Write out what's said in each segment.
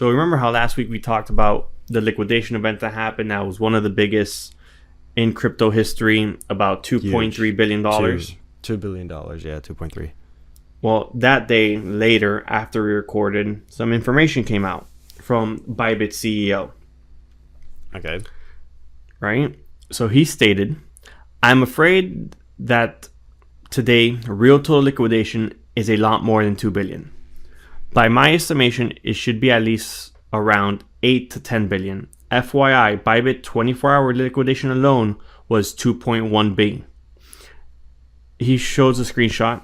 So remember how last week we talked about the liquidation event that happened? That was one of the biggest in crypto history, about $2.3 billion. $2 billion, yeah, 2.3. Well, that day later, after we recorded, some information came out from Bybit CEO. Okay. Right? So he stated, I'm afraid that today, real total liquidation is a lot more than 2 billion. By my estimation, it should be at least around 8 to 10 billion. FYI, Bybit 24-hour liquidation alone was 2.1 B. He shows a screenshot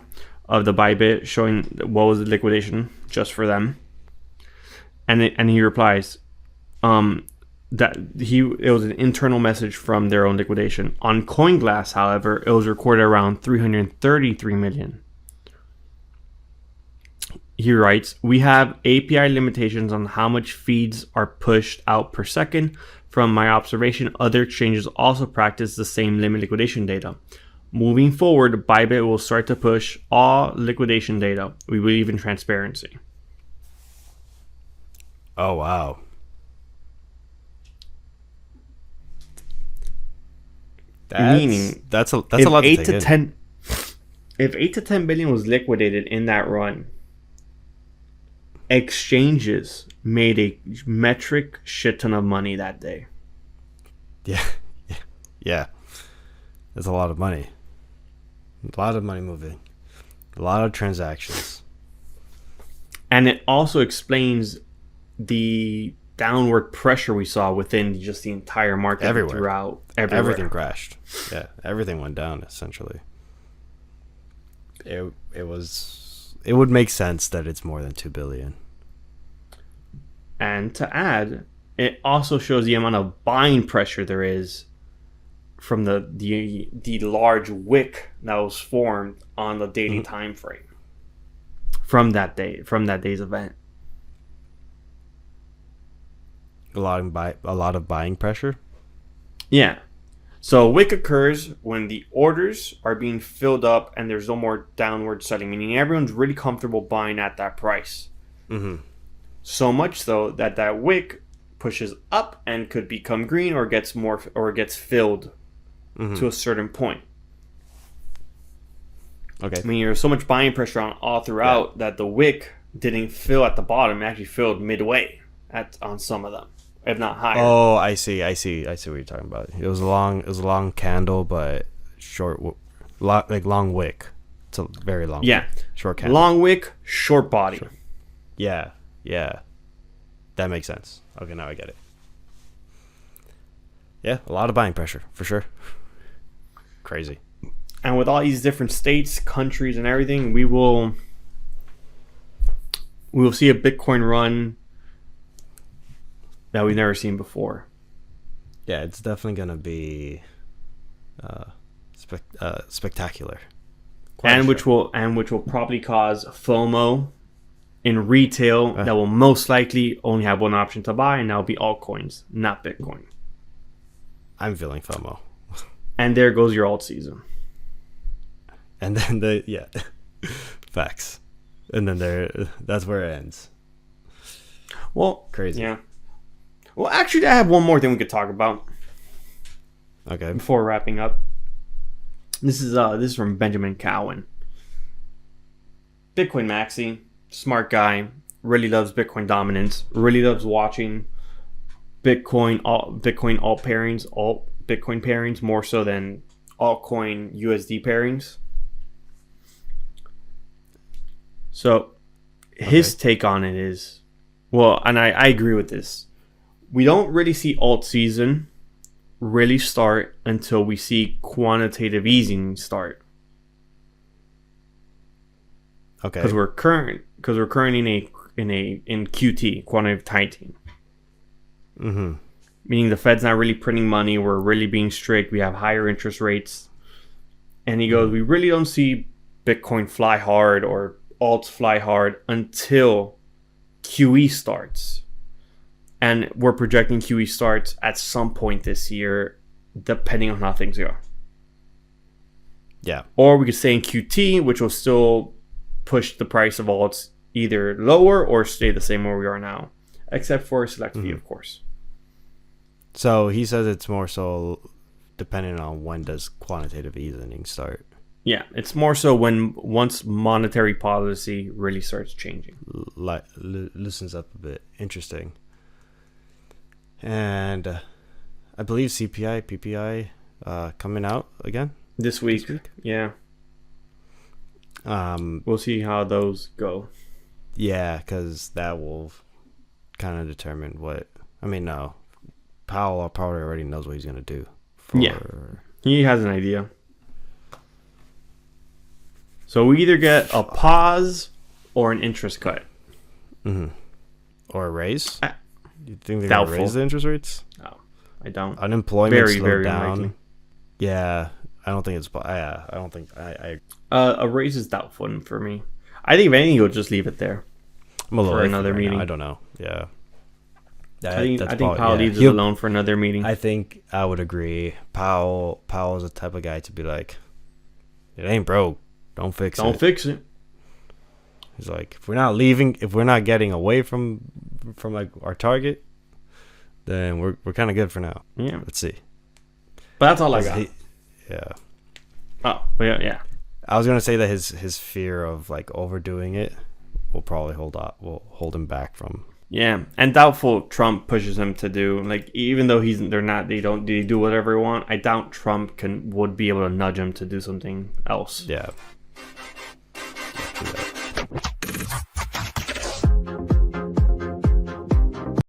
of the Bybit showing what was the liquidation just for them. And he replies, it was an internal message from their own liquidation. On CoinGlass, however, it was recorded around 333 million. He writes, we have API limitations on how much feeds are pushed out per second. From my observation, other exchanges also practice the same limit liquidation data. Moving forward, Bybit will start to push all liquidation data. We believe in transparency. Oh, wow. Meaning, that's a lot to take in. If 8 to 10 billion was liquidated in that run, exchanges made a metric shit ton of money that day. Yeah. That's a lot of money. A lot of money moving. A lot of transactions. And it also explains the downward pressure we saw within just the entire market everywhere. Everything crashed. Yeah, everything went down essentially. It would make sense that it's more than 2 billion. And to add, it also shows the amount of buying pressure there is from the large wick that was formed on the daily time frame from that day's event. A lot of buying pressure. Yeah. So wick occurs when the orders are being filled up and there's no more downward selling, meaning everyone's really comfortable buying at that price. Mm-hmm. So much so that wick pushes up and could become green or gets filled to a certain point. Okay. I mean, there's so much buying pressure on all throughout that the wick didn't fill at the bottom; it actually filled midway on some of them, if not higher. Oh, I see what you're talking about. It was a long candle, but short, long wick. It's a very long. Yeah. Wick. Short candle. Long wick, short body. Short. Yeah. That makes sense. Okay, now I get it. Yeah, a lot of buying pressure for sure. Crazy. And with all these different states, countries, and everything, we will see a Bitcoin run that we've never seen before. Yeah, it's definitely gonna be spectacular. Which will probably cause FOMO in retail that will most likely only have one option to buy, and that'll be altcoins, not Bitcoin. I'm feeling FOMO. And there goes your alt season. And then facts. And then that's where it ends. Well, crazy. Yeah. Well, actually, I have one more thing we could talk about. Okay. Before wrapping up, this is from Benjamin Cowan. Bitcoin maxi, smart guy, really loves Bitcoin dominance, really loves watching Bitcoin alt Bitcoin pairings more so than altcoin USD pairings. So his take on it is, well, and I agree with this. We don't really see alt season really start until we see quantitative easing start. Okay. Because we're currently in QT, quantitative tightening. Mm-hmm. Meaning the Fed's not really printing money. We're really being strict. We have higher interest rates. And he goes, we really don't see Bitcoin fly hard or alts fly hard until QE starts. And we're projecting QE starts at some point this year, depending on how things go. Yeah. Or we could stay in QT, which will still push the price of alts either lower or stay the same where we are now. except for a select fee, of course. So he says it's more so depending on when does quantitative easing start. Yeah, it's more so once monetary policy really starts changing. Loosens up a bit. Interesting. And I believe CPI, PPI coming out again this week. Yeah. We'll see how those go. Yeah, because that will kind of determine what. I mean, no, Powell probably already knows what he's gonna do. Yeah, he has an idea. So we either get a pause or an interest cut. Or a raise. You think they're Doubtful. gonna raise the interest rates? No, I don't. Unemployment slowed down. Unlikely. Yeah, I don't think it's. Yeah, I don't think I. A raise is doubtful for me. I think if anything, you'll just leave it there I'm a little for iffy another right now. meeting. I don't know. Yeah. I think Powell leaves it alone for another meeting. I think I would agree. Powell is the type of guy to be like, it ain't broke. Don't fix it. Don't fix it. He's like, if we're not getting away from like our target, then we're kind of good for now. Yeah. Let's see. But that's all I got. Yeah. Oh, yeah. I was gonna say that his fear of like overdoing it will probably hold him back from. Yeah, and doubtful Trump pushes him to do, like, even though they do whatever they want. I doubt Trump would be able to nudge him to do something else. Yeah.